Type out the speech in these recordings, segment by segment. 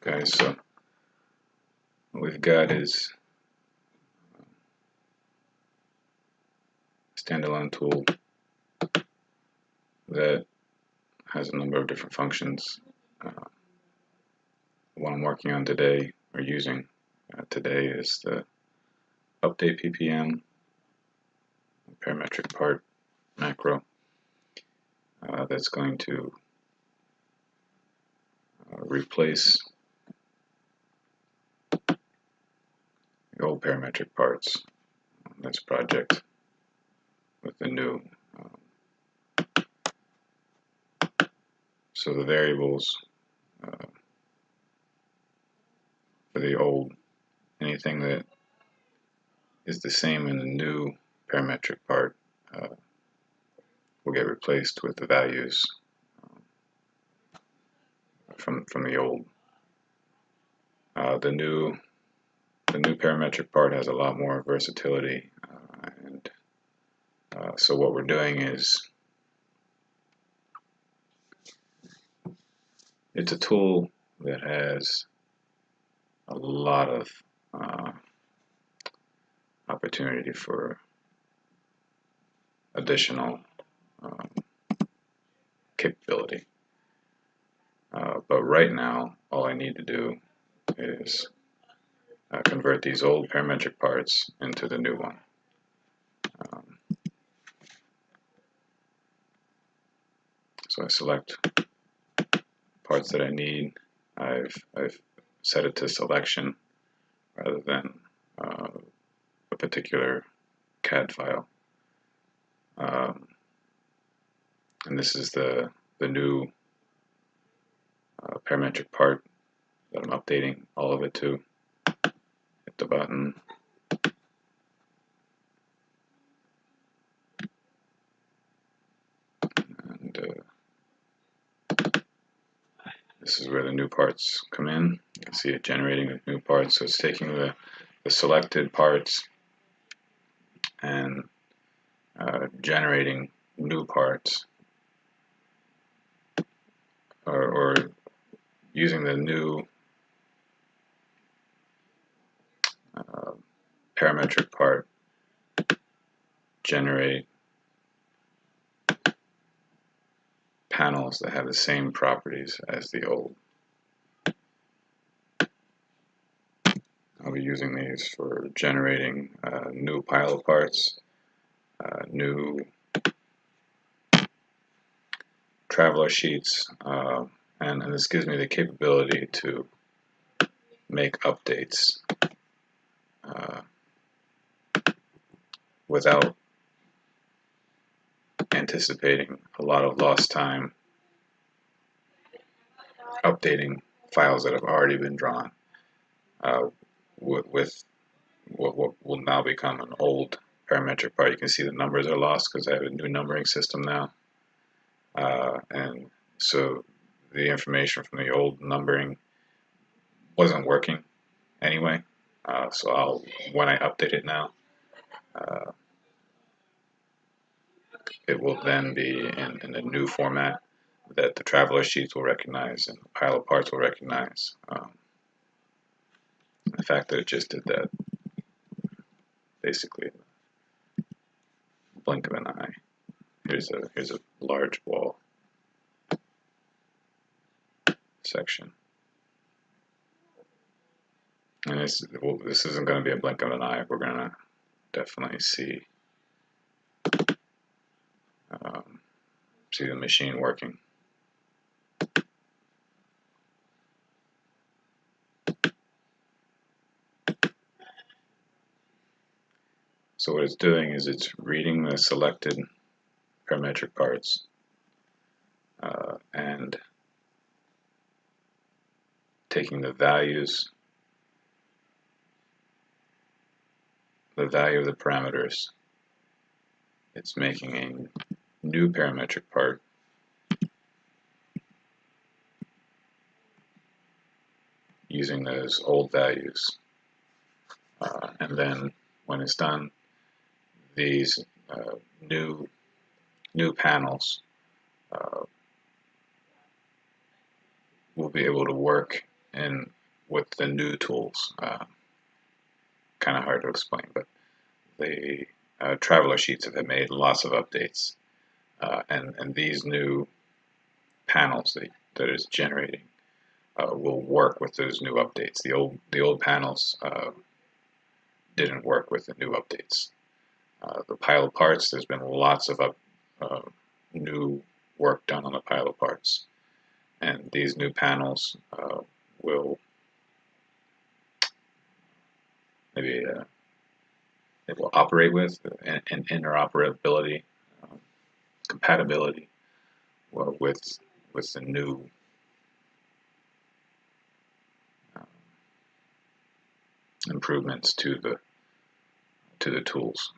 Okay, so what we've got is a standalone tool that has a number of different functions. What I'm working on today, or using today, is the update ppm parametric part macro that's going to replace the old parametric parts on this project with the new. So the variables for the old, anything that is the same in the new parametric part will get replaced with the values from the old. The new parametric part has a lot more versatility, and so what we're doing is, it's a tool that has a lot of opportunity for additional capability. But right now, all I need to do is convert these old parametric parts into the new one. So I select parts that I need. I've set it to selection rather than a particular CAD file. And this is the new parametric part that I'm updating all of it to. Hit the button. And this is where the new parts come in. You can see it generating the new parts. So it's taking the selected parts and generating new parts, or using the new parametric part generate panels that have the same properties as the old. I'll be using these for generating new pile of parts, new traveler sheets, and this gives me the capability to make updates without anticipating a lot of lost time updating files that have already been drawn with what will now become an old parametric part. You can see the numbers are lost because I have a new numbering system now, and so the information from the old numbering wasn't working anyway. So when I update it now, it will then be in the new format that the traveler sheets will recognize and the pile of parts will recognize. The fact that it just did that, basically, blink of an eye. Here's a large wall section, and this isn't going to be a blink of an eye. We're going to definitely see the machine working. So what it's doing is it's reading the selected parametric parts and taking the values, the value of the parameters. It's making a new parametric part using those old values, and then when it's done, these new panels will be able to work in with the new tools. Kind of hard to explain, but the traveler sheets have made lots of updates, and these new panels that it's generating will work with those new updates. The old panels didn't work with the new updates. The pile of parts, there's been lots of new work done on the pile of parts, and these new panels will maybe it will operate with and interoperability, compatibility with the new improvements to the tools.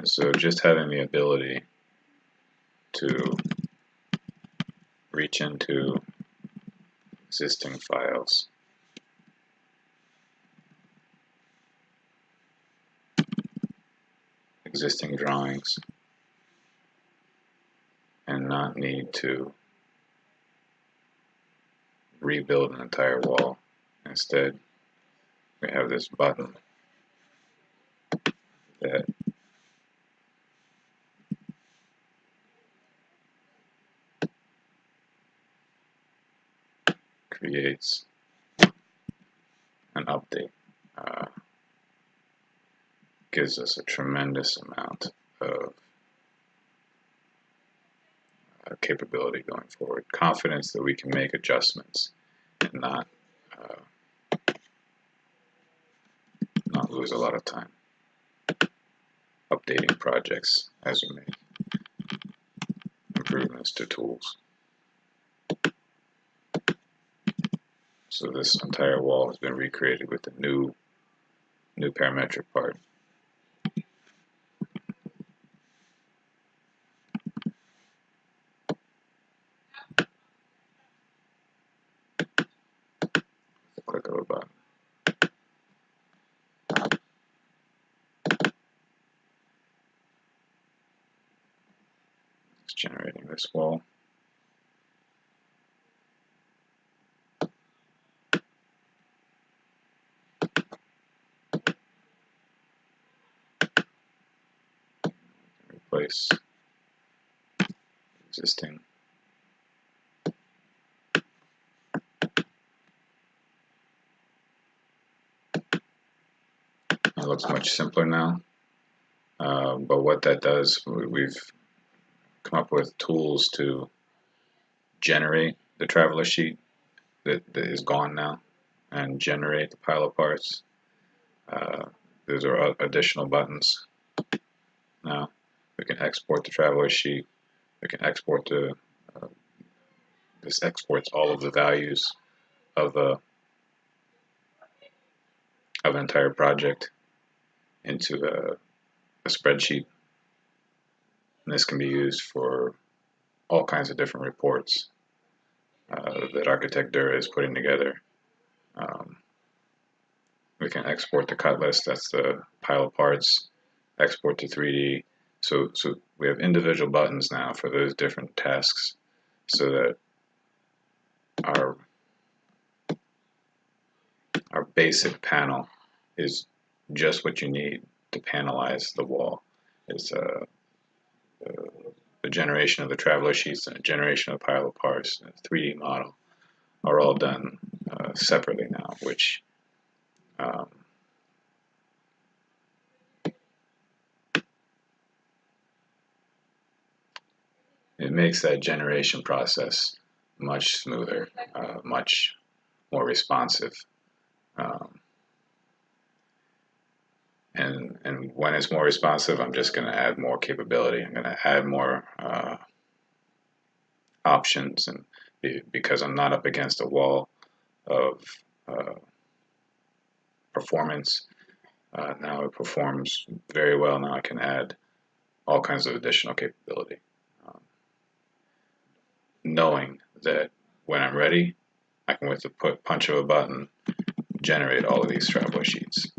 So just having the ability to reach into existing files, existing drawings, and not need to rebuild an entire wall. Instead, we have this button that creates an update. Gives us a tremendous amount of capability going forward. Confidence that we can make adjustments and not lose a lot of time updating projects as we make improvements to tools. So this entire wall has been recreated with the new parametric part. Click of a button. It's generating this wall. Replace existing. It looks much simpler now, but what that does, we've come up with tools to generate the traveler sheet that is gone now and generate the pile of parts. Those are additional buttons. Now we can export the traveler sheet. We can export this exports all of the values of an entire project into a spreadsheet. And this can be used for all kinds of different reports that Architect Dura is putting together. We can export the cut list, that's the pile of parts, export to 3D. So we have individual buttons now for those different tasks, so that our basic panel is just what you need to panelize the wall. It's the generation of the traveler sheets and the generation of the pile of parts and the 3D model are all done separately now, which it makes that generation process much smoother, much more responsive. And when it's more responsive, I'm just going to add more capability. I'm going to add more options, and because I'm not up against a wall of performance, now it performs very well. Now I can add all kinds of additional capability, knowing that when I'm ready, I can, with the punch of a button, generate all of these traveler sheets.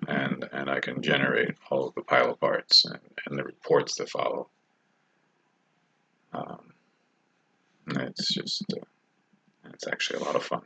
And then I can generate all of the pilot parts and the reports that follow. It's just, it's actually a lot of fun.